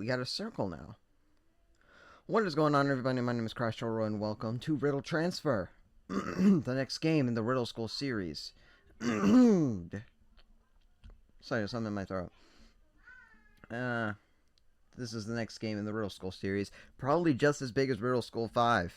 we got a circle now. What is going on, everybody? My name is Crash Oro, and welcome to Riddle Transfer, the next game in the Riddle School series. Sorry, there's something in my throat. This is the next game in the Riddle School series, probably just as big as Riddle School 5.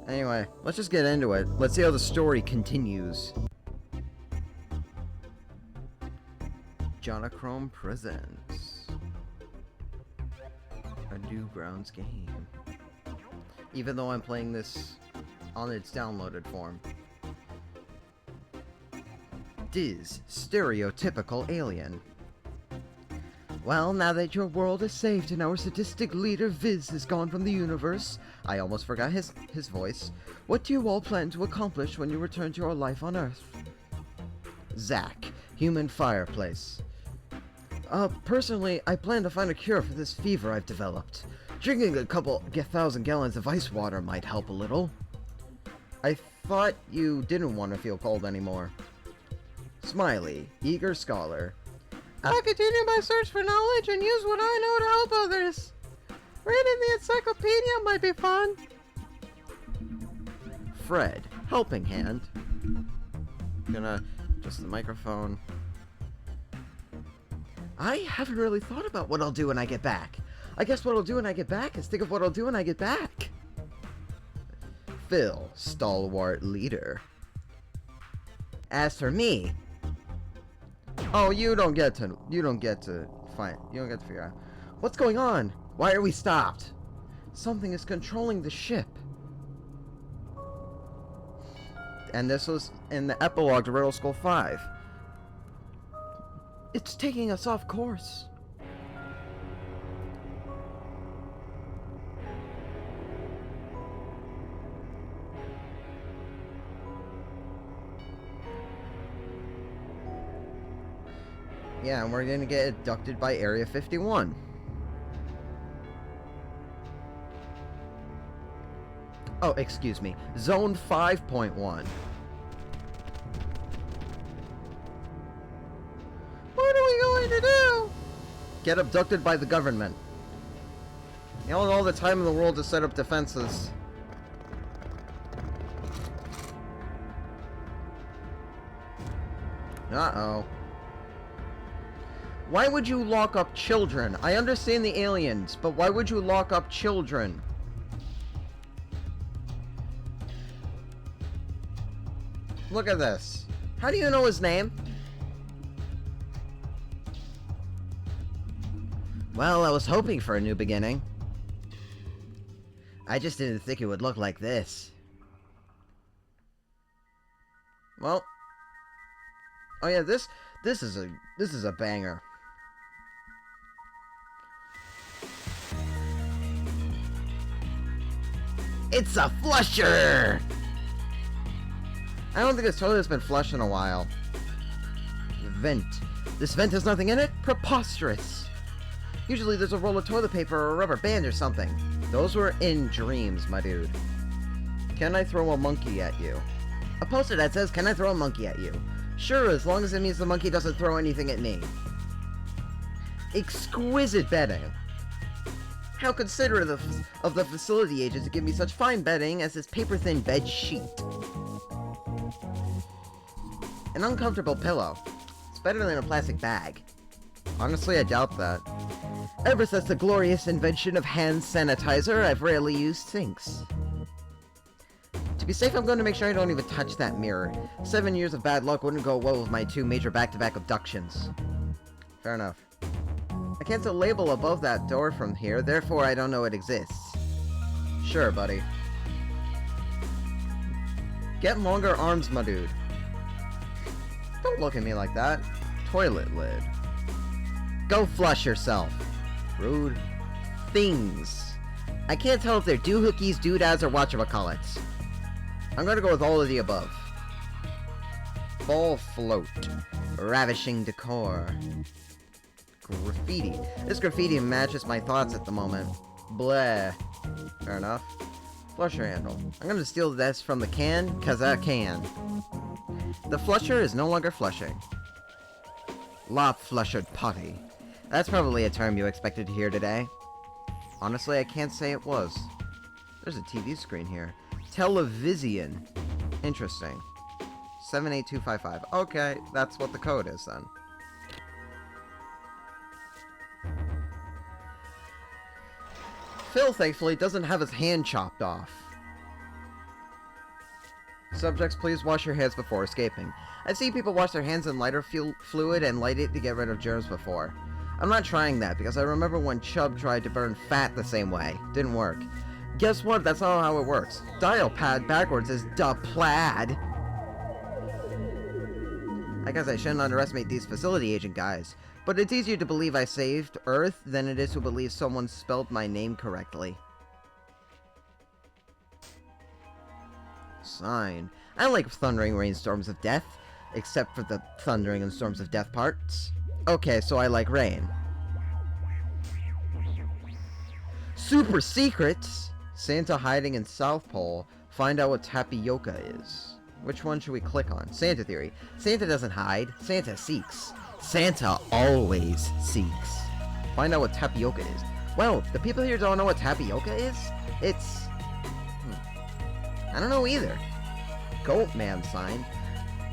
Anyway, let's just get into it. Let's see how the story continues. Jonachrome presents a Newgrounds game. Even though I'm playing this on its downloaded form. Diz, stereotypical alien. Well, now that your world is saved and our sadistic leader Viz is gone from the universe, I almost forgot his voice. What do you all plan to accomplish when you return to your life on Earth? Zach, human fireplace. Personally, I plan to find a cure for this fever I've developed. Drinking a couple 1,000 gallons of ice water might help a little. I thought you didn't want to feel cold anymore. Smiley, eager scholar. I'll continue my search for knowledge and use what I know to help others. Reading the encyclopedia might be fun. Fred, helping hand. Gonna adjust the microphone. I haven't really thought about what I'll do when I get back. I guess what I'll do when I get back is think of what I'll do when I get back. Phil, stalwart leader. As for me, oh, you don't get to figure out what's going on. Why are we stopped? Something is controlling the ship. And this was in the epilogue to Riddle School 5. It's taking us off course. Yeah, and we're gonna get abducted by Area 51. Oh, excuse me. Zone 5.1. What are we going to do? Get abducted by the government. You know, all the time in the world to set up defenses. Uh-oh. Why would you lock up children? I understand the aliens, but why would you lock up children? Look at this. How do you know his name? Well, I was hoping for a new beginning. I just didn't think it would look like this. Well. Oh yeah, this is a banger. It's a flusher! I don't think this toilet's been flushed in a while. Vent. This vent has nothing in it? Preposterous. Usually there's a roll of toilet paper or a rubber band or something. Those were in dreams, my dude. Can I throw a monkey at you? A poster that says, can I throw a monkey at you? Sure, as long as it means the monkey doesn't throw anything at me. Exquisite bedding. How considerate of the facility agent to give me such fine bedding as this paper-thin bed sheet. An uncomfortable pillow. It's better than a plastic bag. Honestly, I doubt that. Ever since the glorious invention of hand sanitizer, I've rarely used sinks. To be safe, I'm going to make sure I don't even touch that mirror. 7 years of bad luck wouldn't go well with my 2 major back-to-back abductions. Fair enough. I can't see a label above that door from here, therefore I don't know it exists. Sure, buddy. Get longer arms, my dude. Don't look at me like that. Toilet lid. Go flush yourself. Rude. Things. I can't tell if they're doohickeys, doodads, or whatchamacallits. I'm gonna go with all of the above. Ball float. Ravishing decor. Graffiti. This graffiti matches my thoughts at the moment. Bleh. Fair enough. Flusher handle. I'm gonna steal this from the can, cause I can. The flusher is no longer flushing. La flushered potty. That's probably a term you expected to hear today. Honestly, I can't say it was. There's a TV screen here. Television. Interesting. 78255. Okay, that's what the code is then. Phil, thankfully, doesn't have his hand chopped off. Subjects, please wash your hands before escaping. I've seen people wash their hands in lighter fluid and light it to get rid of germs before. I'm not trying that, because I remember when Chubb tried to burn fat the same way. Didn't work. Guess what? That's not how it works. Dial pad backwards is da plaid. I guess I shouldn't underestimate these facility agent guys, but it's easier to believe I saved Earth than it is to believe someone spelled my name correctly. Sign. I like thundering rainstorms of death, except for the thundering and storms of death parts. Okay, so I like rain. Super secrets! Santa hiding in South Pole. Find out what tapioca is. Which one should we click on? Santa theory. Santa doesn't hide. Santa seeks. Santa always seeks. Find out what tapioca is. Well, the people here don't know what tapioca is? It's... I don't know either. Goatman sign.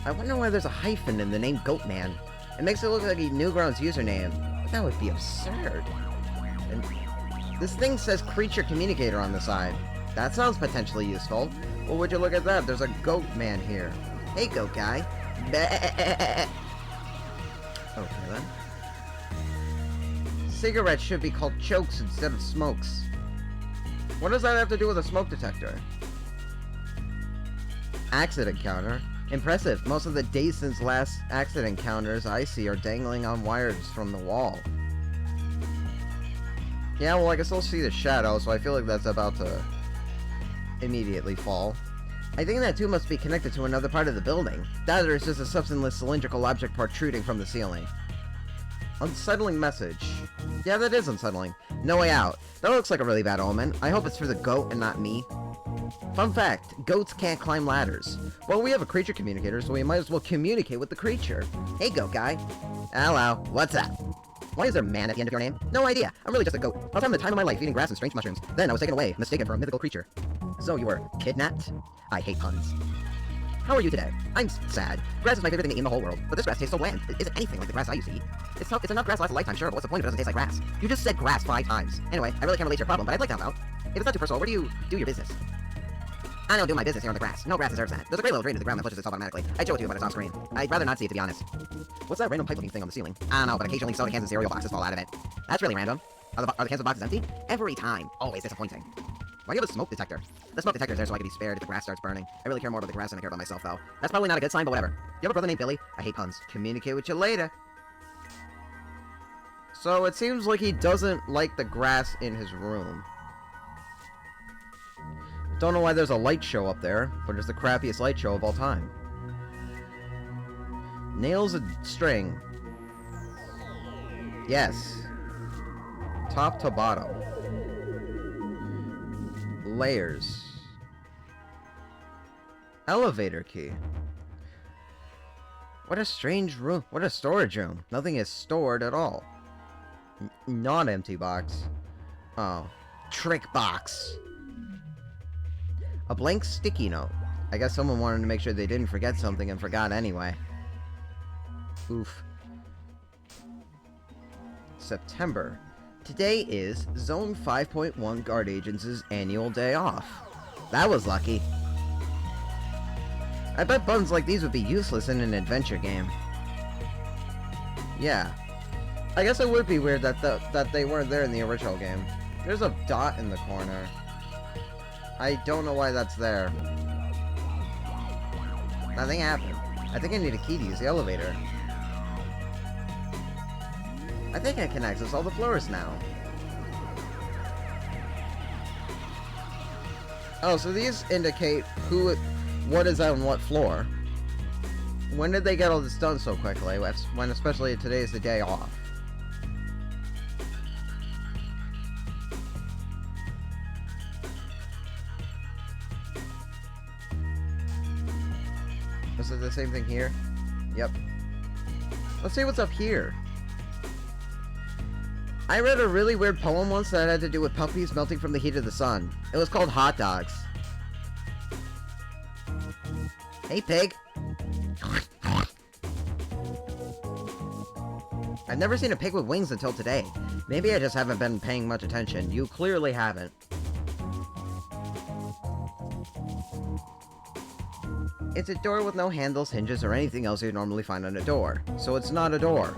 I wonder why there's a hyphen in the name Goatman. It makes it look like a Newgrounds username. But that would be absurd. And this thing says Creature Communicator on the side. That sounds potentially useful. Well, would you look at that? There's a goat man here. Hey, goat guy. Okay, then. Cigarettes should be called chokes instead of smokes. What does that have to do with a smoke detector? Accident counter. Impressive. Most of the days since last accident counters I see are dangling on wires from the wall. Yeah, well, I can still see the shadow, so I feel like that's about to immediately fall. I think that too must be connected to another part of the building. That or it's just a substanceless cylindrical object protruding from the ceiling. Unsettling message. Yeah, that is unsettling. No way out. That looks like a really bad omen. I hope it's for the goat and not me. Fun fact, goats can't climb ladders. Well, we have a creature communicator, so we might as well communicate with the creature. Hey, goat guy. Hello, what's up? Why is there man at the end of your name? No idea. I'm really just a goat. I was having the time of my life eating grass and strange mushrooms. Then I was taken away, mistaken for a mythical creature. So you were kidnapped? I hate puns. How are you today? I'm sad. Grass is my favorite thing in the whole world, but this grass tastes so bland. It isn't anything like the grass I used to eat. It's enough grass to last a lifetime, sure, but what's the point if it doesn't taste like grass? You just said grass 5 times. Anyway, I really can't relate to your problem, but I'd like to help out. If it's not too personal, where do you do your business? I don't do my business here on the grass. No grass deserves that. There's a great little drain to the ground that flushes itself automatically. I'd show it to you, but it's off screen. I'd rather not see it, to be honest. What's that random pipe looking thing on the ceiling? I don't know, but occasionally soda cans and cereal boxes fall out of it. That's really random. Are the cans of boxes empty? Every time. Always disappointing. Why do you have a smoke detector? The smoke detector's there so I can be spared if the grass starts burning. I really care more about the grass than I care about myself, though. That's probably not a good sign, but whatever. You have a brother named Billy? I hate puns. Communicate with you later. So it seems like he doesn't like the grass in his room. Don't know why there's a light show up there, but it's the crappiest light show of all time. Nails and string. Yes. Top to bottom. Layers. Elevator key. What a strange room. What a storage room. Nothing is stored at all. Not empty box. Oh. Trick box. A blank sticky note. I guess someone wanted to make sure they didn't forget something and forgot anyway. Oof. September. Today is Zone 5.1 Guard Agents' annual day off. That was lucky. I bet buttons like these would be useless in an adventure game. Yeah. I guess it would be weird that they weren't there in the original game. There's a dot in the corner. I don't know why that's there. Nothing happened. I think I need a key to use the elevator. I think I can access all the floors now. Oh, so these indicate what is on what floor. When did they get all this done so quickly? When especially today is the day off. Was it the same thing here? Yep. Let's see what's up here. I read a really weird poem once that had to do with puppies melting from the heat of the sun. It was called Hot Dogs. Hey, pig. I've never seen a pig with wings until today. Maybe I just haven't been paying much attention. You clearly haven't. It's a door with no handles, hinges, or anything else you'd normally find on a door. So it's not a door.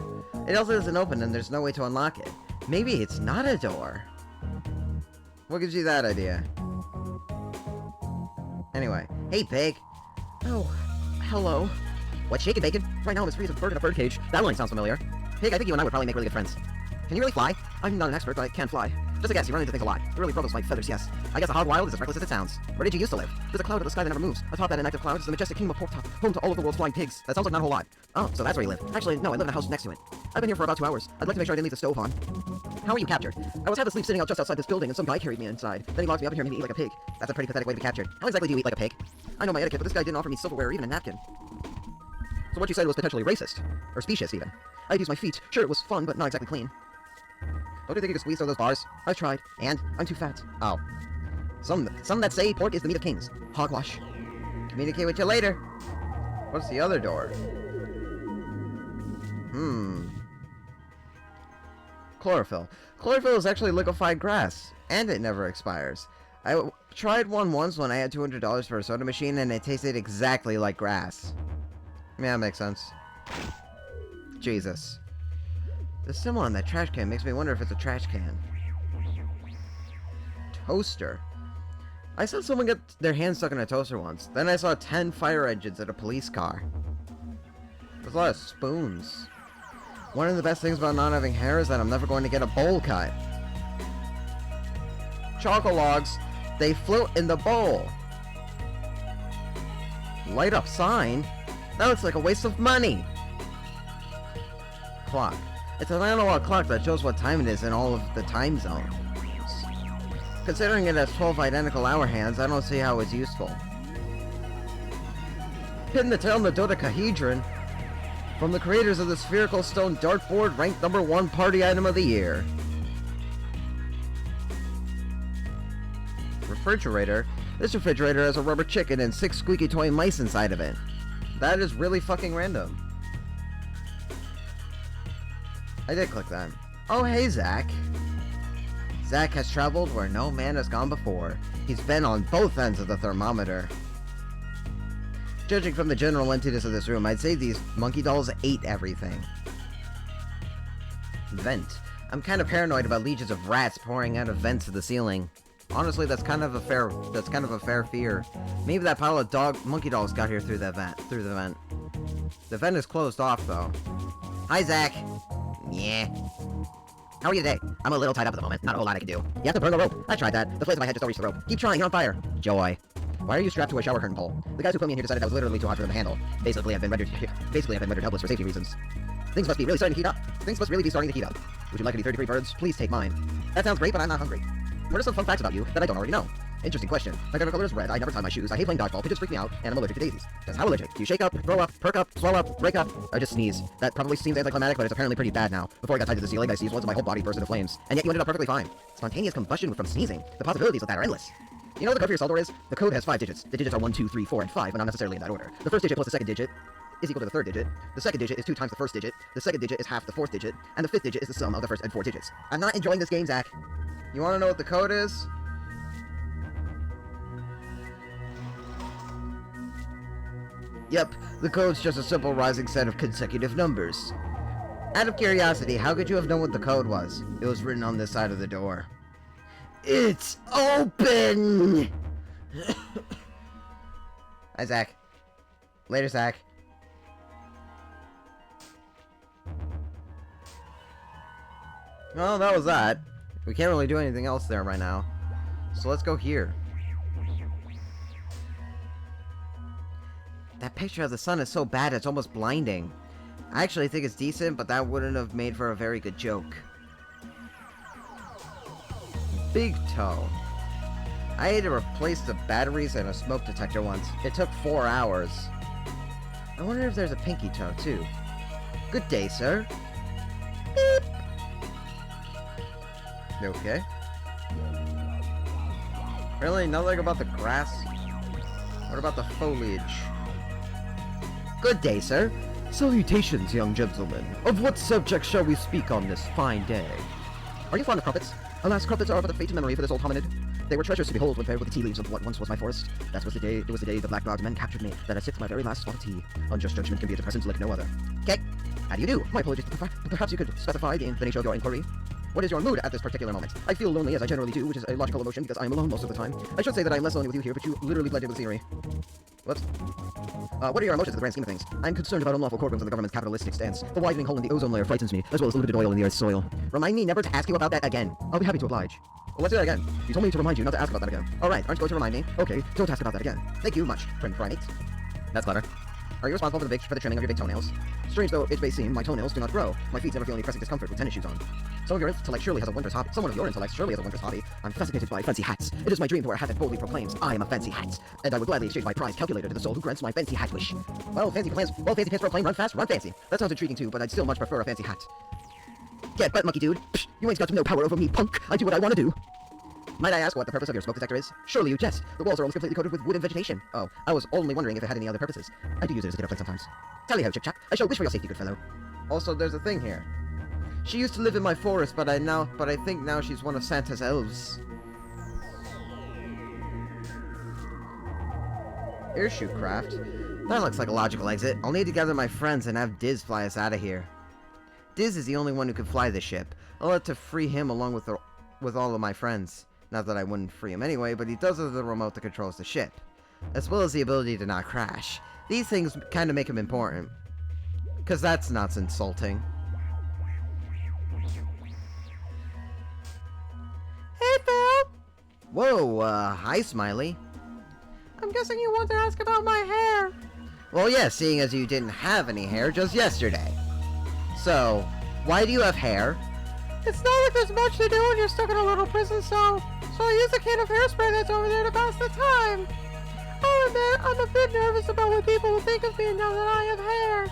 It also doesn't open and there's no way to unlock it. Maybe it's not a door. What gives you that idea? Anyway. Hey, pig. Oh, hello. What's shaking, bacon? Right now I'm as free as a bird in a birdcage. That line sounds familiar. Pig, I think you and I would probably make really good friends. Can you really fly? I'm not an expert, but I can fly. Just a guess, you run into things a lot. It really ruffles my feathers, yes. I guess the hog wild is as reckless as it sounds. Where did you used to live? There's a cloud in the sky that never moves. Atop that inactive cloud is the majestic kingdom of Porktop, home to all of the world's flying pigs. That sounds like not a whole lot. Oh, So that's where you live. actually, no, I live in a house next to it. I've been here for about 2 hours. I'd like to make sure I didn't leave the stove on. How were you captured? I was half asleep sitting out just outside this building, and some guy carried me inside. Then he locked me up in here and made me eat like a pig. That's a pretty pathetic way to be captured. How exactly do you eat like a pig? I know my etiquette, but this guy didn't offer me silverware or even a napkin. So what you said was potentially racist. Or specious, even. I'd use my feet. Sure, it was fun, but not exactly clean. Don't you think you could squeeze through those bars? I've tried. And? I'm too fat. Oh. Some that say pork is the meat of kings. Hogwash. Communicate with you later. What's the other door? Chlorophyll. Chlorophyll is actually liquefied grass, and it never expires. I tried one once when I had $200 for a soda machine, and it tasted exactly like grass. Yeah, that makes sense. Jesus. The symbol on that trash can makes me wonder if it's a trash can. Toaster. I saw someone get their hand stuck in a toaster once. Then I saw 10 fire engines at a police car. There's a lot of spoons. One of the best things about not having hair is that I'm never going to get a bowl cut. Chocolate logs. They float in the bowl. Light up sign? That looks like a waste of money. Clock. It's an analog clock that shows what time it is in all of the time zones. Considering it has 12 identical hour hands, I don't see how it's useful. Pin the tail in the dodecahedron. From the creators of the spherical stone dartboard, ranked #1 party item of the year. Refrigerator. This refrigerator has a rubber chicken and 6 squeaky toy mice inside of it. That is really fucking random. I did click that. Oh, hey, Zach. Zach has traveled where no man has gone before. He's been on both ends of the thermometer. Judging from the general emptiness of this room, I'd say these monkey dolls ate everything. Vent. I'm kind of paranoid about legions of rats pouring out of vents to the ceiling. Honestly, that's kind of a fair fear. Maybe that pile of monkey dolls got here through the vent. The vent is closed off though. Hi, Zach. Yeah. How are you today? I'm a little tied up at the moment. Not a whole lot I can do. You have to burn the rope. I tried that. The flames in my head just don't reach the rope. Keep trying. You're on fire. Joy. Why are you strapped to a shower curtain pole? The guys who put me in here decided I was literally too hot for them to handle. Basically, I've been rendered helpless for safety reasons. Things must be really starting to heat up. Would you like any third-degree birds? Please take mine. That sounds great, but I'm not hungry. What are some fun facts about you that I don't already know? Interesting question. My favorite color is red. I never tie my shoes. I hate playing dodgeball. Pigeons freak me out, and I'm allergic to daisies. Just how allergic? Do you shake up, throw up, perk up, swell up, break up, or just sneeze? That probably seems anticlimactic, but it's apparently pretty bad now. Before I got tied to the ceiling, I sneezed once and my whole body burst into flames. And yet you ended up perfectly fine. Spontaneous combustion from sneezing. The possibilities of that are endless. You know what the code for your cell door is? The code has 5 digits. The digits are 1, 2, 3, 4, and 5, but not necessarily in that order. The first digit plus the second digit is equal to the third digit. The second digit is 2 times the first digit. The second digit is half the fourth digit. And the fifth digit is the sum of the first and 4 digits. I'm not enjoying this game, Zach. You want to know what the code is? Yep, the code's just a simple rising set of consecutive numbers. Out of curiosity, how could you have known what the code was? It was written on this side of the door. It's open! Hi, Zach. Later, Zach. Well, that was that. We can't really do anything else there right now. So let's go here. That picture of the sun is so bad it's almost blinding. I actually think it's decent, but that wouldn't have made for a very good joke. Big toe. I had to replace the batteries and a smoke detector once. It took 4 hours. I wonder if there's a pinky toe, too. Good day, sir. Beep. Okay. Really? Nothing about the grass? What about the foliage? Good day, sir. Salutations, young gentlemen. Of what subject shall we speak on this fine day? Are you fond of crumpets? Alas, crumpets are but a faint memory for this old hominid. They were treasures to behold when paired with the tea leaves of what once was my forest. It was the day the black-browed men captured me, that I sipped my very last swat of tea. Unjust judgment can be a depressant like no other. Okay, how do you do? My apologies, but perhaps you could specify the nature of your inquiry. What is your mood at this particular moment? I feel lonely, as I generally do, which is a logical emotion because I am alone most of the time. I should say that I am less lonely with you here, but you literally blended with the scenery. Whoops. What are your emotions in the grand scheme of things? I'm concerned about unlawful courtrooms and the government's capitalistic stance. The widening hole in the ozone layer frightens me, as well as the limited oil in the Earth's soil. Remind me never to ask you about that again. I'll be happy to oblige. Well, let's do that again. You told me to remind you not to ask about that again. Alright, aren't you going to remind me? Okay, don't ask about that again. Thank you much, friend primate. That's clever. Are you responsible for the trimming of your big toenails? Strange though it may seem, my toenails do not grow. My feet never feel any pressing discomfort with tennis shoes on. Someone of your intellect surely has a wondrous hobby. I'm fascinated by fancy hats. It is my dream to wear a hat that boldly proclaims, I am a fancy hat. And I would gladly exchange my prize calculator to the soul who grants my fancy hat wish. Well, fancy pants proclaim run fast, run fancy. That sounds intriguing too, but I'd still much prefer a fancy hat. Get bet, monkey dude. Psh, you ain't got no power over me, punk. I do what I want to do. Might I ask what the purpose of your smoke detector is? Surely you jest. The walls are almost completely coated with wood and vegetation. Oh, I was only wondering if it had any other purposes. I do use it as a get-up sometimes. Tally ho, chip-chap. I shall wish for your safety, good fellow. Also, there's a thing here. She used to live in my forest, but I think now she's one of Santa's elves. Airshoe craft? That looks like a logical exit. I'll need to gather my friends and have Diz fly us out of here. Diz is the only one who can fly the ship. I'll have to free him along with all of my friends. Not that I wouldn't free him anyway, but he does have the remote that controls the ship. As well as the ability to not crash. These things kind of make him important. Because that's not insulting. Hey, Phil! Whoa, hi, Smiley. I'm guessing you want to ask about my hair. Well, yeah, seeing as you didn't have any hair just yesterday. So, why do you have hair? It's not like there's much to do when you're stuck in a little prison cell. So I use a can of hairspray that's over there to pass the time. I'll admit, I'm a bit nervous about what people will think of me now that I have hair.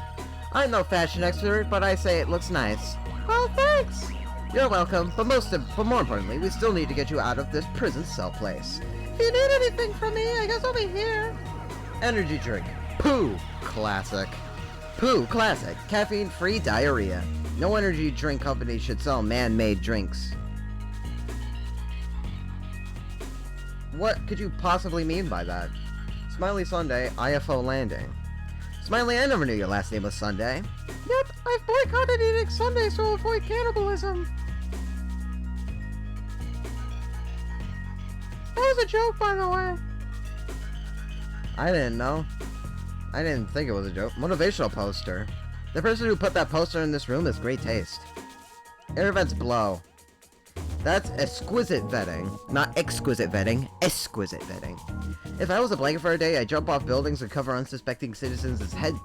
I'm no fashion expert, but I say it looks nice. Well, thanks. You're welcome, but more importantly, we still need to get you out of this prison cell place. If you need anything from me, I guess I'll be here. Energy drink. Pooh. Classic. Pooh. Classic. Caffeine-free diarrhea. No energy drink company should sell man-made drinks. What could you possibly mean by that? Smiley Sunday, IFO landing. Smiley, I never knew your last name was Sunday. Yep, I've boycotted eating Sunday to avoid cannibalism. That was a joke, by the way. I didn't know. I didn't think it was a joke. Motivational poster. The person who put that poster in this room has great taste. Air vents blow. That's exquisite vetting. Not exquisite vetting. Exquisite vetting. If I was a blanket for a day, I'd jump off buildings and cover unsuspecting citizens' heads.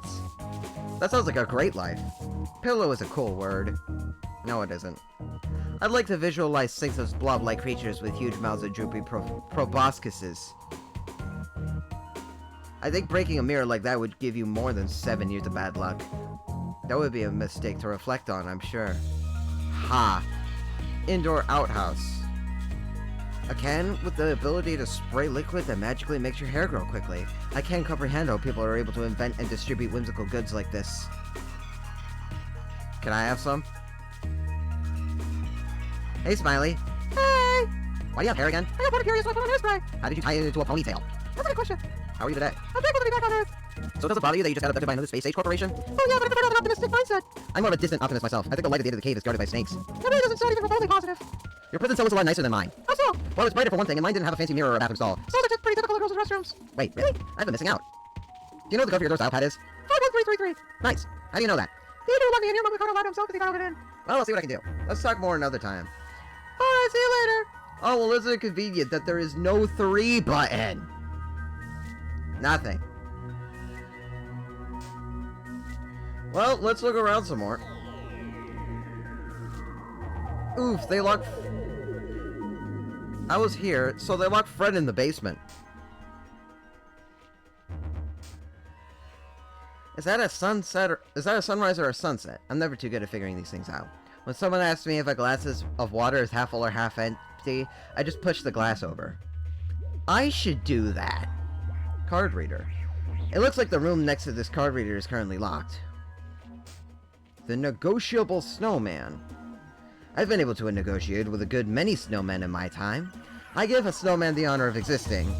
That sounds like a great life. Pillow is a cool word. No, it isn't. I'd like to visualize sinks of blob-like creatures with huge mouths and droopy proboscises. I think breaking a mirror like that would give you more than 7 years of bad luck. That would be a mistake to reflect on, I'm sure. Ha! Indoor outhouse. A can with the ability to spray liquid that magically makes your hair grow quickly. I can't comprehend how people are able to invent and distribute whimsical goods like this. Can I have some? Hey, Smiley. Hey! Why do you have hair again? I got curious, so I put on hairspray. How did you tie it into a ponytail? That's a good question. How are you today? I'm thankful to be back on Earth. So it doesn't bother you that you just got abducted by another space-age corporation? Oh yeah, but I prefer an optimistic mindset. I'm more of a distant optimist myself. I think the light at the end of the cave is guarded by snakes. That really doesn't sound even remotely positive. Your prison cell was a lot nicer than mine. How so? Well, it's brighter for one thing, and mine didn't have a fancy mirror or a bathroom stall. So it's pretty typical of girls in restrooms. Wait, really? I've been missing out. Do you know what the code for your door's dial pad is? 51333. Nice. How do you know that? The intern let me in here, but the code allowed himself because he got it in. Well, I'll see what I can do. Let's talk more another time. Alright, see you later. Oh, well, isn't it convenient that there is no 3 button? Nothing. Well, let's look around some more. Oof, they locked... I was here, so they locked Fred in the basement. Is that a sunset or is that a sunrise or a sunset? I'm never too good at figuring these things out. When someone asks me if a glass of water is half full or half empty, I just push the glass over. I should do that. Card reader. It looks like the room next to this card reader is currently locked. The negotiable snowman. I've been able to negotiate with a good many snowmen in my time. I give a snowman the honor of existing.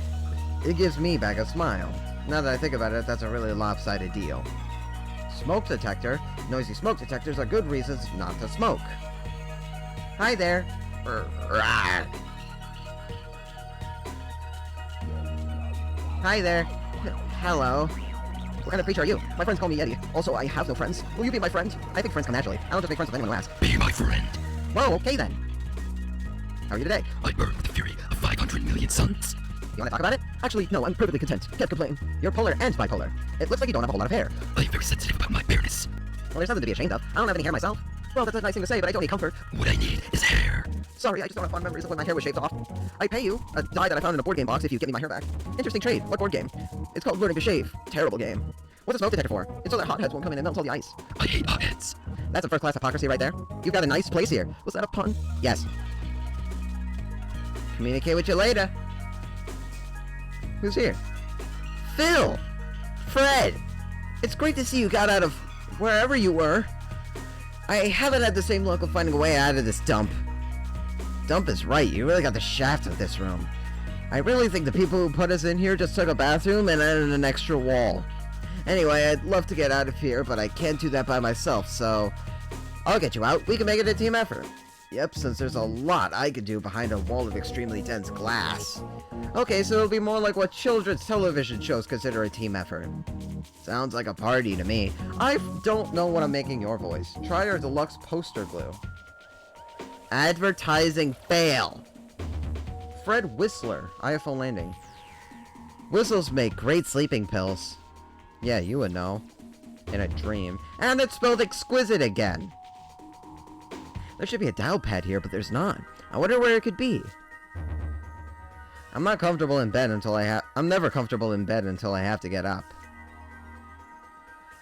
It gives me back a smile. Now that I think about it, that's a really lopsided deal. Smoke detector. Noisy smoke detectors are good reasons not to smoke. Hi there. Hi there. Hello. What kind of creature are you? My friends call me Yeti. Also, I have no friends. Will you be my friend? I think friends come naturally. I don't just make friends with anyone who asks. Be my friend. Whoa, okay then. How are you today? I burn with the fury of 500 million suns. You want to talk about it? Actually, no, I'm perfectly content. Can't complain. You're polar and bipolar. It looks like you don't have a whole lot of hair. I am very sensitive about my bareness. Well, there's nothing to be ashamed of. I don't have any hair myself. Well, that's a nice thing to say, but I don't need comfort. What I need is hair. Sorry, I just don't have fond memories of when my hair was shaved off. I pay you a dye that I found in a board game box if you get me my hair back. Interesting trade. What board game? It's called Learning to Shave. Terrible game. What's a smoke detector for? It's so that hotheads won't come in and melt all the ice. I hate hotheads. That's a first-class hypocrisy right there. You've got a nice place here. Was that a pun? Yes. Communicate with you later. Who's here? Phil! Fred! It's great to see you got out of wherever you were. I haven't had the same luck of finding a way out of this dump. Dump is right, you really got the shaft of this room. I really think the people who put us in here just took a bathroom and added an extra wall. Anyway, I'd love to get out of here, but I can't do that by myself, so I'll get you out. We can make it a team effort. Yep, since there's a lot I could do behind a wall of extremely dense glass. Okay, so it'll be more like what children's television shows consider a team effort. Sounds like a party to me. I don't know what I'm making your voice. Try our deluxe poster glue. Advertising fail. Fred Whistler, IFO landing. Whistles make great sleeping pills. Yeah, you would know. In a dream. And it's spelled exquisite again. There should be a dial pad here, but there's not. I wonder where it could be. I'm not comfortable in bed until I'm never comfortable in bed until I have to get up.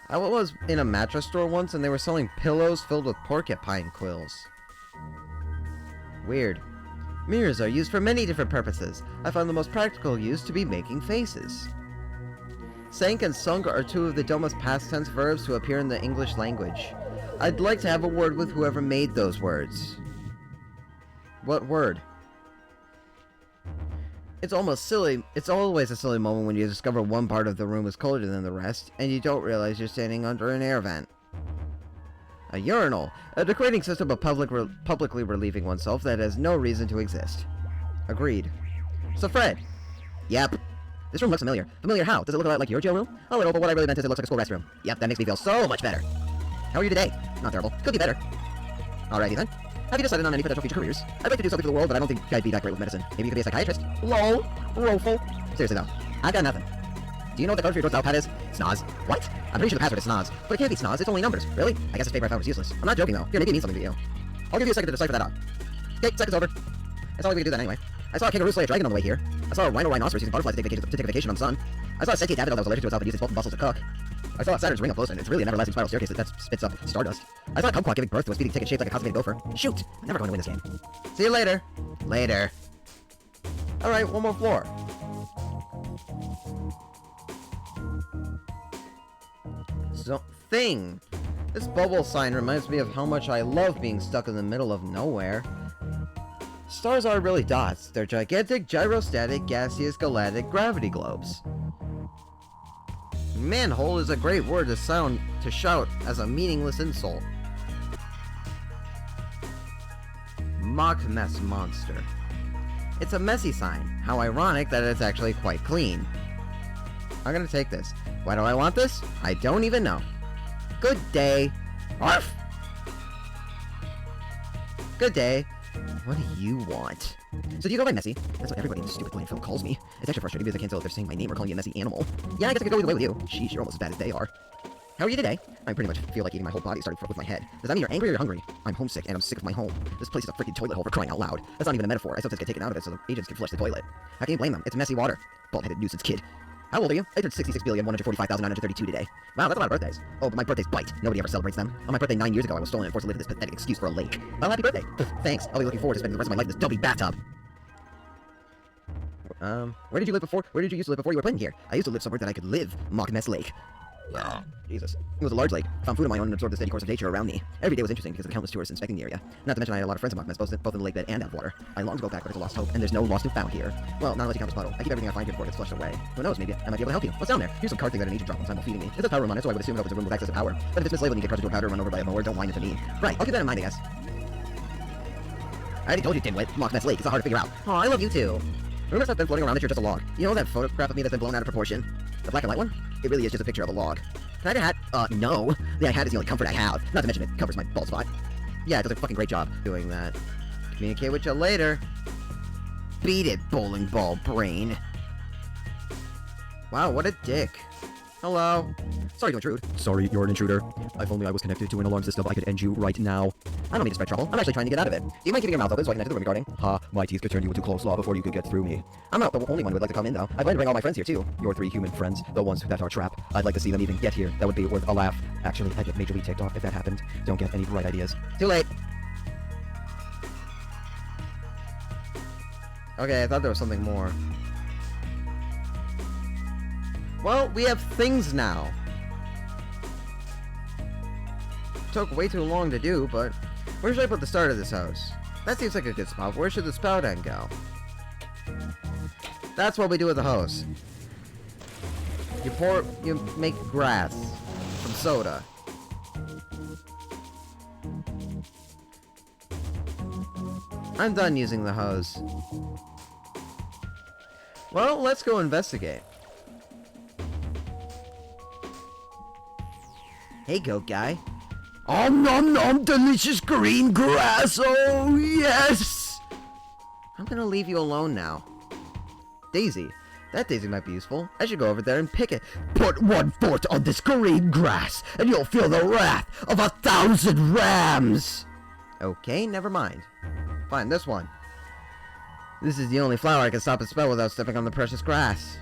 I was in a mattress store once and they were selling pillows filled with porcupine quills. Weird. Mirrors are used for many different purposes. I found the most practical use to be making faces. Sank and sunk are two of the dumbest past tense verbs to appear in the English language. I'd like to have a word with whoever made those words. What word? It's almost silly. It's always a silly moment when you discover one part of the room is colder than the rest, and you don't realize you're standing under an air vent. A urinal. A degrading system of publicly relieving oneself that has no reason to exist. Agreed. So Fred. Yep. This room looks familiar. Familiar how? Does it look a lot like your jail room? A little, but what I really meant is it looks like a school restroom. Yep, that makes me feel so much better. How are you today? Not terrible. Could be better. Alrighty then. Have you decided on any potential future careers? I'd like to do something for the world, but I don't think I'd be that great with medicine. Maybe you could be a psychiatrist? LOL. Roful. Seriously though. I've got nothing. Do you know what the code for your door's pad is? Snoz. What? I'm pretty sure the password is Snoz. But it can't be Snoz, it's only numbers. Really? I guess this paper I found was useless. I'm not joking though. Here, maybe it means something to you. I'll give you a second to decipher that out. Okay, second's over. That's all we can do then anyway. I saw a kangaroo slay a dragon on the way here. I saw a rhinoceros using butterflies to take a vacation on the sun. I saw a sentient daffodil that was allergic to itself and used its both muscles to cook. I saw Saturn's ring up close, and it's really an everlasting spiral staircase that spits up stardust. I saw a kumquat giving birth to a speeding ticket shaped like a constipated gopher. Shoot! I'm never going to win this game. See you later. Later. Alright, one more floor. So, thing. This bubble sign reminds me of how much I love being stuck in the middle of nowhere. Stars are really dots. They're gigantic, gyrostatic, gaseous, galactic gravity globes. Manhole is a great word to shout as a meaningless insult. Mock mess monster. It's a messy sign. How ironic that it's actually quite clean. I'm gonna take this. Why do I want this? I don't even know. Good day. Arf! Good day. What do you want? So do you go by Messy? That's what everybody in this stupid landfill calls me. It's actually frustrating because I can't tell if they're saying my name or calling you a messy animal. Yeah, I guess I could go either way with you. Sheesh, you're almost as bad as they are. How are you today? I pretty much feel like eating my whole body started with my head. Does that mean you're angry or you're hungry? I'm homesick and I'm sick of my home. This place is a freaking toilet hole for crying out loud. That's not even a metaphor. I sometimes get taken out of it so the agents can flush the toilet. How can you blame them? It's messy water. Bald-headed nuisance kid. How old are you? I turned 66,145,932 today. Wow, that's a lot of birthdays. Oh, but my birthdays bite. Nobody ever celebrates them. On my birthday 9 years ago, I was stolen and forced to live with this pathetic excuse for a lake. Well, happy birthday. Thanks. I'll be looking forward to spending the rest of my life in this dopey bathtub. Where did you live before? Where did you used to live before you were put in here? I used to live somewhere that I could live. Mock Mess Lake. Jesus. It was a large lake. Found food on my own and absorbed the steady course of nature around me. Every day was interesting because of countless tourists inspecting the area. Not to mention I had a lot of friends in Mock Mess, both in the lake bed and out of water. I long to go back, but it's a lost hope, and there's no lost and found here. Well, not unless you count this puddle. I keep everything I find here before it gets flushed away. Who knows, maybe I might be able to help you. What's down there? Here's some card thing that I need to drop once I'm feeding me. It says power room on it, so I would assume it opens a room with access to power. But if it's mislabeled and you get crushed into a powder and run over by a mower, don't whine it to me. Right, I'll keep that in mind, I guess. I already told you, dimwit. Mock Mess Lake. It's hard to figure out. Oh, I love you too. Rumors have been floating around that you're just a log. You know that photograph of me that's been blown out of proportion? The black and white one? It really is just a picture of a log. Can I have a hat? No. The hat is the only comfort I have. Not to mention it covers my bald spot. Yeah, it does a fucking great job doing that. Communicate with you later. Beat it, bowling ball brain. Wow, what a dick. Hello. Sorry to intrude. Sorry, you're an intruder. If only I was connected to an alarm system, I could end you right now. I don't need to spread trouble. I'm actually trying to get out of it. Do you mind keeping your mouth open so I can enter the room guarding? Ha, my teeth could turn you into coleslaw before you could get through me. I'm not the only one who would like to come in, though. I plan to bring all my friends here, too. Your 3 human friends, the ones that are trapped. I'd like to see them even get here. That would be worth a laugh. Actually, I'd get majorly ticked off if that happened. Don't get any bright ideas. Too late. Okay, I thought there was something more. Well, we have things now. Took way too long to do, but where should I put the start of this house? That seems like a good spot. Where should the spout end go? That's what we do with the hose. You make grass from soda. I'm done using the hose. Well, let's go investigate. Hey, goat guy. Om nom nom, delicious green grass, oh yes! I'm gonna leave you alone now. Daisy. That daisy might be useful. I should go over there and pick it. Put 1 foot on this green grass, and you'll feel the wrath of 1,000 rams! Okay, never mind. Fine, this one. This is the only flower I can stop a spell without stepping on the precious grass.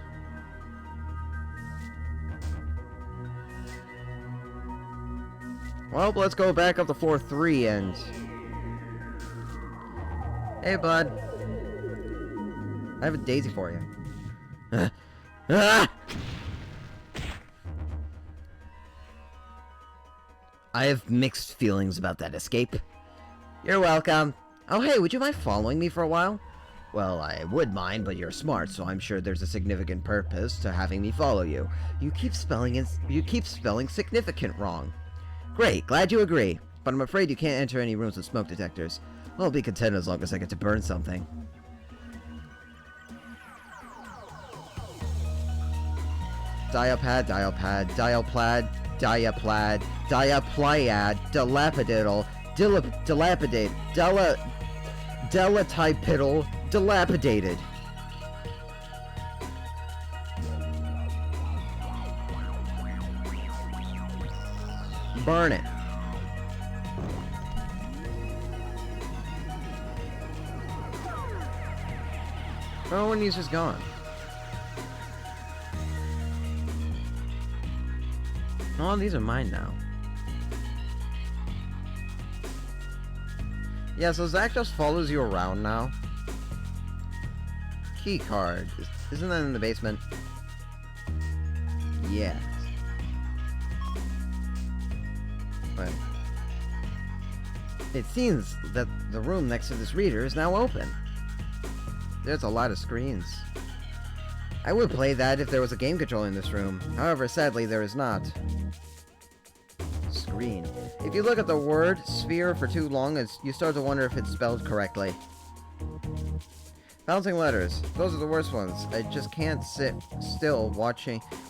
Well, let's go back up to floor 3 and... Hey, bud. I have a daisy for you. I have mixed feelings about that escape. You're welcome. Oh, hey, would you mind following me for a while? Well, I would mind, but you're smart, so I'm sure there's a significant purpose to having me follow you. You keep spelling significant wrong. Great, glad you agree. But I'm afraid you can't enter any rooms with smoke detectors. I'll be content as long as I get to burn something. Diapad, dialpad, dialplad, diaplad, diaplyad, dilapidal, dilapidate, delatipidal, dilapidated. Burn it. Oh, and he's just gone. Oh, these are mine now. Yeah, so Zach just follows you around now. Key card. Isn't that in the basement? Yes. But it seems that the room next to this reader is now open. There's a lot of screens. I would play that if there was a game control in this room. However, sadly, there is not. Screen. If you look at the word sphere for too long, you start to wonder if it's spelled correctly. Bouncing letters. Those are the worst ones. I just can't sit still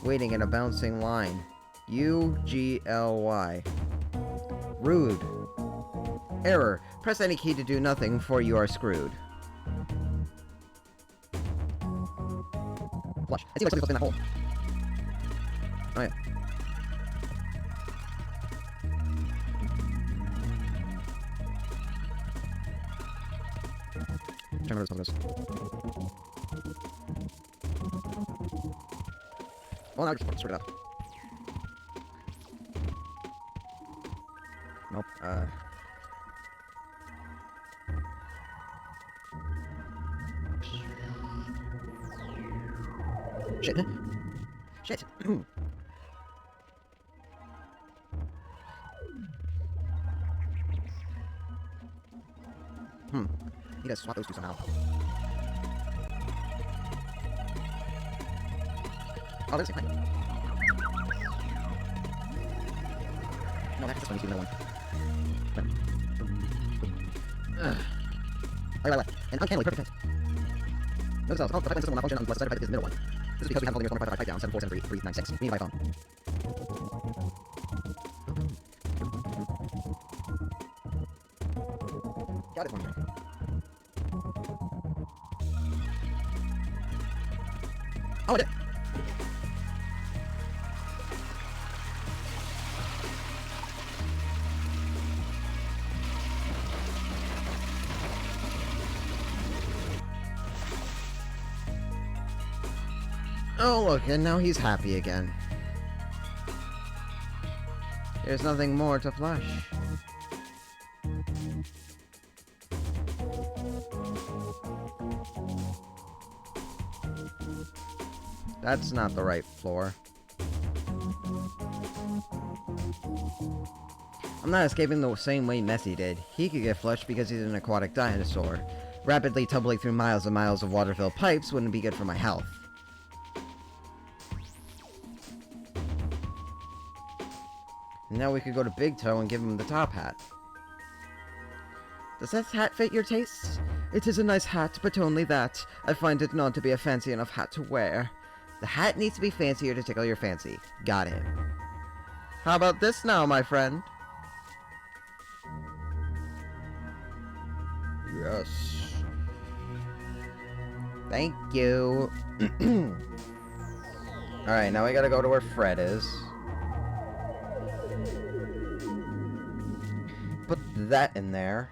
waiting in a bouncing line. U-G-L-Y. Rude. Error. Press any key to do nothing, for you are screwed. Flush. I see like something's supposed to be in that hole. Oh yeah. Trying to remember this. Well, now I just sort it up. Nope. Shit. Shit. You guys swap those two somehow. Oh, there's a thing. No, that's just when you see another one. Right. And uncannily perfect hit. Notice else. Oh, the pipeline system will not function unless the side effect is the middle one. This is because we have holding your phone pipe down 7473396. Me and my phone. Got it one minute. Oh, I did. Oh, look, and now he's happy again. There's nothing more to flush. That's not the right floor. I'm not escaping the same way Nessie did. He could get flushed because he's an aquatic dinosaur. Rapidly tumbling through miles and miles of water-filled pipes wouldn't be good for my health. Now we could go to Big Toe and give him the top hat. Does that hat fit your tastes? It is a nice hat, but only that. I find it not to be a fancy enough hat to wear. The hat needs to be fancier to tickle your fancy. Got it. How about this now, my friend? Yes. Thank you. Alright, now we gotta go to where Fred is. Put that in there.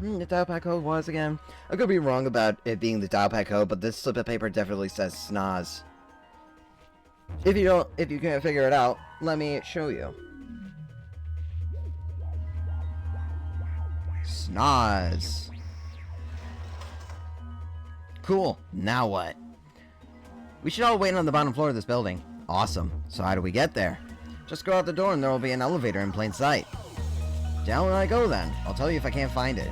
The dial pack code was again. I could be wrong about it being the dial pack code, but this slip of paper definitely says SNOZ. If you can't figure it out, let me show you. SNOZ. Cool. Now what? We should all wait on the bottom floor of this building. Awesome. So how do we get there? Just go out the door and there will be an elevator in plain sight. Down I go then. I'll tell you if I can't find it.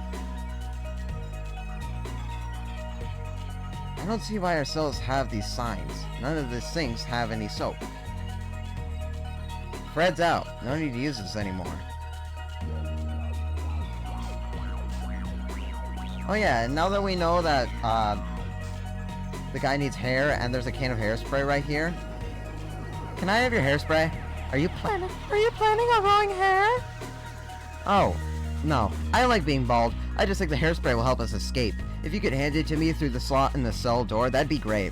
I don't see why our cells have these signs. None of the sinks have any soap. Fred's out. No need to use this anymore. Oh yeah, and now that we know that the guy needs hair and there's a can of hairspray right here. Can I have your hairspray? Are you planning on growing hair? Oh, no. I like being bald. I just think the hairspray will help us escape. If you could hand it to me through the slot in the cell door, that'd be great.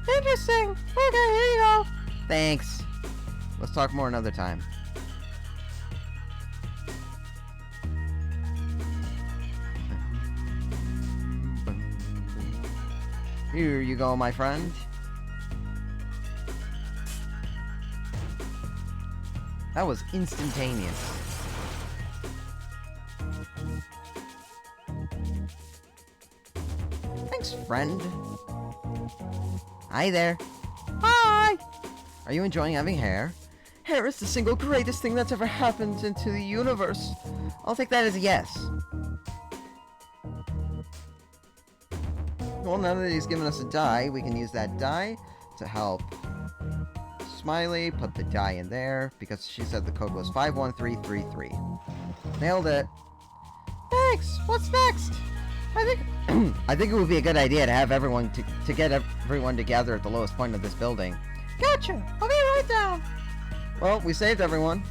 Interesting. Okay, here you go. Thanks. Let's talk more another time. Here you go, my friend. That was instantaneous. Thanks, friend. Hi there. Hi! Are you enjoying having hair? Hair is the single greatest thing that's ever happened into the universe. I'll take that as a yes. Well, now that he's given us a die, we can use that die to help Smiley. Put the die in there, because she said the code was 51333. Nailed it. Thanks! What's next? I think it would be a good idea to have everyone to get everyone together at the lowest point of this building. Gotcha! I'll be right down! Well, we saved everyone.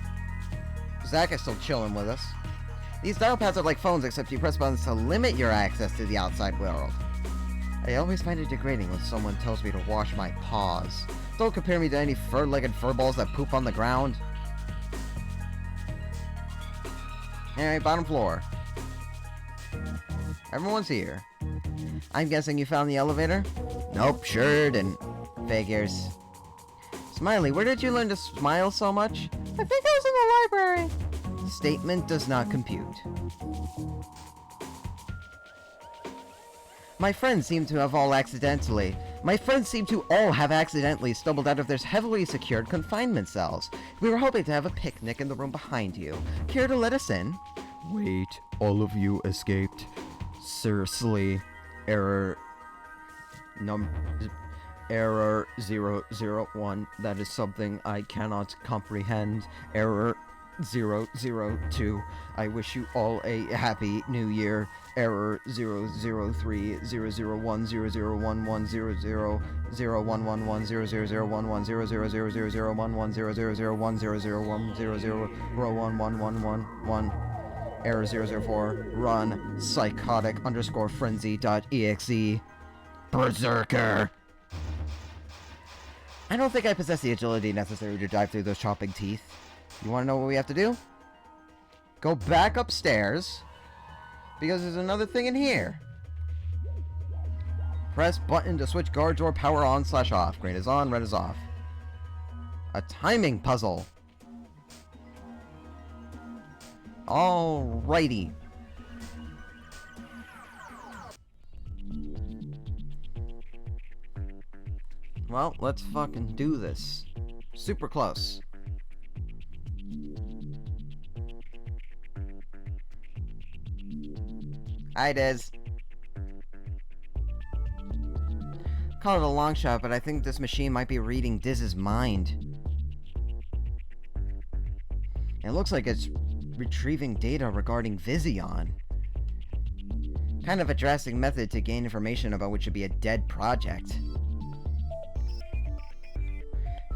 Zach is still chilling with us. These dial pads are like phones, except you press buttons to limit your access to the outside world. I always find it degrading when someone tells me to wash my paws. Don't compare me to any fur-legged furballs that poop on the ground. Alright, bottom floor. Everyone's here. I'm guessing you found the elevator? Nope, sure didn't. Figures. Smiley, where did you learn to smile so much? I think I was in the library. Statement does not compute. My friends seem to all have accidentally stumbled out of their heavily secured confinement cells. We were hoping to have a picnic in the room behind you. Care to let us in? Wait, all of you escaped? Seriously? Error 001. That is something I cannot comprehend. Error 002. I wish you all a happy new year. Error 003 001 0011 00 0111 00011 0000011 0001001 0011111. Error 004. Run. Psychotic_frenzy.exe. Berserker. I don't think I possess the agility necessary to dive through those chopping teeth. You want to know what we have to do? Go back upstairs, because there's another thing in here. Press button to switch guard door power on/off. Green is on, red is off. A timing puzzle. Alrighty. Well, let's fucking do this. Super close. Hi, Diz. Call it a long shot, but I think this machine might be reading Diz's mind. It looks like it's retrieving data regarding Vision. Kind of a drastic method to gain information about what should be a dead project.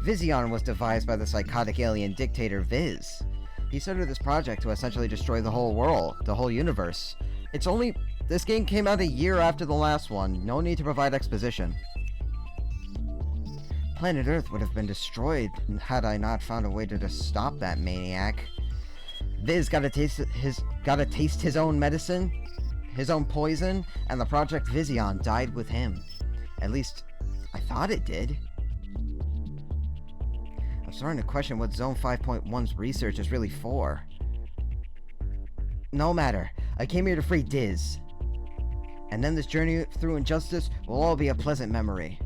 Vision was devised by the psychotic alien dictator Viz. He started this project to essentially destroy the whole world, the whole universe. This game came out a year after the last one. No need to provide exposition. Planet Earth would have been destroyed had I not found a way to stop that maniac. Viz got to taste his own medicine, his own poison, and the Project Vision died with him. At least, I thought it did. I'm starting to question what Zone 5.1's research is really for. No matter. I came here to free Diz. And then this journey through injustice will all be a pleasant memory.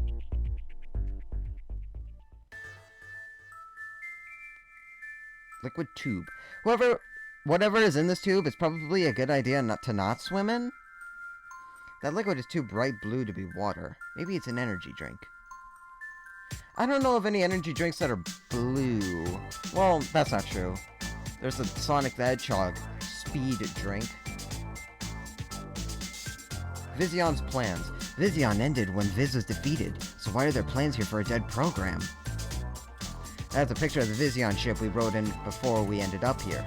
Liquid tube. Whatever is in this tube, it's probably a good idea not to swim in. That liquid is too bright blue to be water. Maybe it's an energy drink. I don't know of any energy drinks that are blue. Well, that's not true. There's a Sonic the Hedgehog speed drink. Vision's plans. Vision ended when Viz was defeated, so why are there plans here for a dead program? That's a picture of the Vision ship we rode in before we ended up here.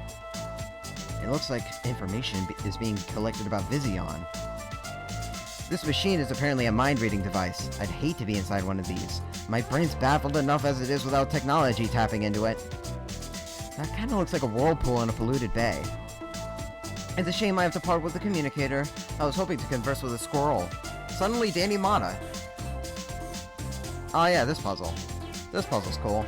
It looks like information is being collected about Vision. This machine is apparently a mind-reading device. I'd hate to be inside one of these. My brain's baffled enough as it is without technology tapping into it. That kind of looks like a whirlpool in a polluted bay. It's a shame I have to part with the communicator. I was hoping to converse with a squirrel. Suddenly, Danny Mata. Oh yeah, this puzzle. This puzzle's cool.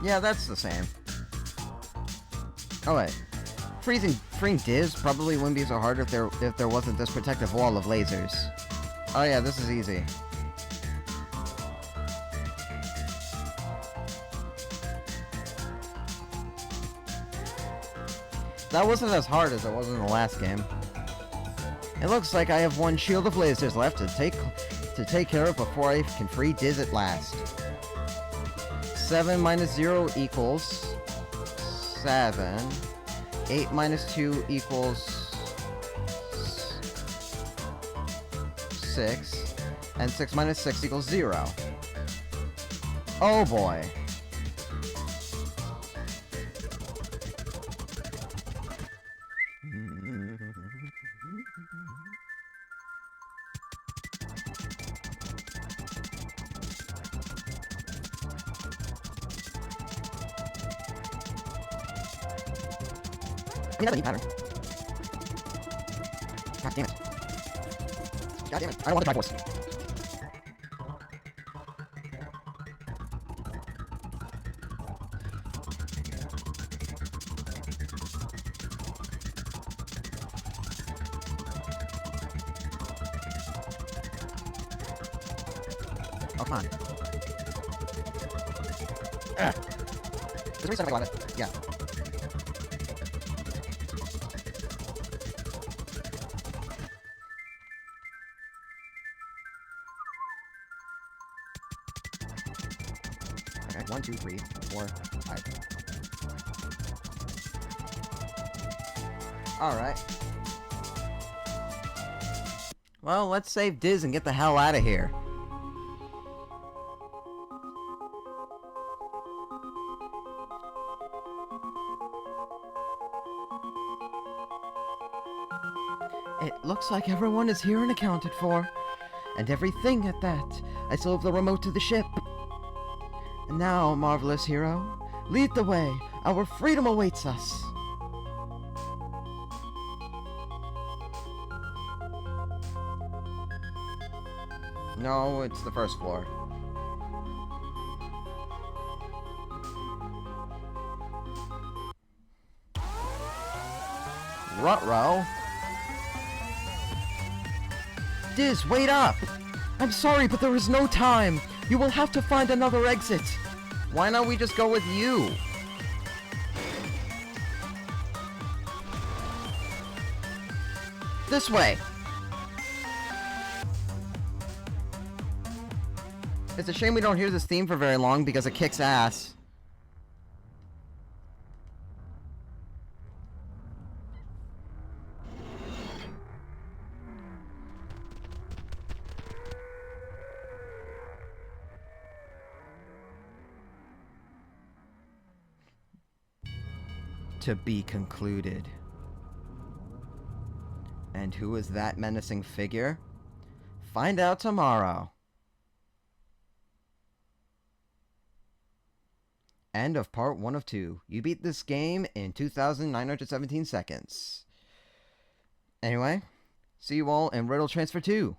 Yeah, that's the same. Oh wait. Freeing Diz probably wouldn't be so hard if there wasn't this protective wall of lasers. Oh yeah, this is easy. That wasn't as hard as it was in the last game. It looks like I have one shield of lasers left to take care of before I can free Diz at last. 7 minus 0 equals 7. 8 minus 2 equals 6. And 6 minus 6 equals 0. Oh boy. I mean, that's a neat pattern. God damn it. God damn it. I don't want the Triforce. Oh, come on. Ugh. There's a reason I love it. Yeah. Okay, 1, 2, 3, 4, 5. Alright. Well, let's save Diz and get the hell out of here. It looks like everyone is here and accounted for. And everything at that. I still have the remote to the ship. And now, marvelous hero, lead the way. Our freedom awaits us. No, it's the first floor. Ruh-roh. Diz, wait up! I'm sorry, but there is no time. You will have to find another exit. Why not we just go with you? This way. It's a shame we don't hear this theme for very long because it kicks ass. To be concluded. And who is that menacing figure? Find out tomorrow. End of part 1 of 2. You beat this game in 2,917 seconds. Anyway, see you all in Riddle Transfer 2.